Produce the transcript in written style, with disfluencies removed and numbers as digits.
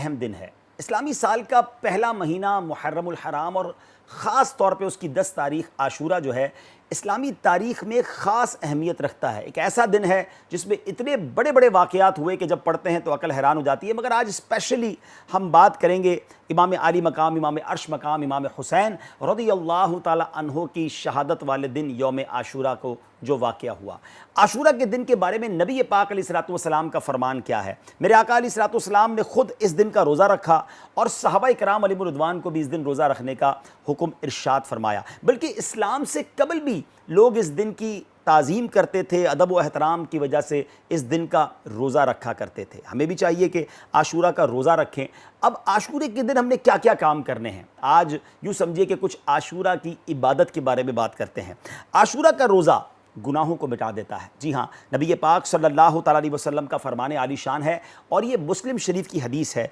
अहम दिन है। इस्लामी साल का पहला महीना मुहर्रमुल हराम और ख़ास तौर पे उसकी 10 तारीख आशूरा जो है इस्लामी तारीख़ में ख़ास अहमियत रखता है। एक ऐसा दिन है जिसमें इतने बड़े बड़े वाक़यात हुए कि जब पढ़ते हैं तो अकल हैरान हो जाती है। मगर आज स्पेशली हम बात करेंगे इमाम आली मकाम, इमाम अर्श मकाम, इमाम हुसैन रज़ियल्लाहु ताला अन्हो की शहादत वाले दिन यौम आशूरा को जो वाक़या हुआ। आशूरा के दिन के बारे में नबी पाक अलैहिस्सलातु वस्सलाम का फरमान क्या है। मेरे आका अलैहिस्सलातु वस्सलाम ने खुद इस दिन का रोज़ा रखा और सहाबा किराम अलैहिम रिज़वान को भी इस दिन रोज़ा रखने का हुक्म इरशाद फरमाया। बल्कि इस्लाम से कबल भी लोग इस दिन की ताज़ीम करते थे, अदब व एहतराम की वजह से इस दिन का रोज़ा रखा करते थे। हमें भी चाहिए कि आशूरा का रोज़ा रखें। अब आशूरे के दिन हमने क्या क्या काम करने हैं, आज यूँ समझिए कि कुछ आशूरा की इबादत के बारे में बात करते हैं। आशूरा का रोज़ा गुनाहों को मिटा देता है। जी हाँ, नबी पाक सल्लल्लाहु तआला अलैहि वसल्लम का फरमान आली शान है और ये मुस्लिम शरीफ की हदीस है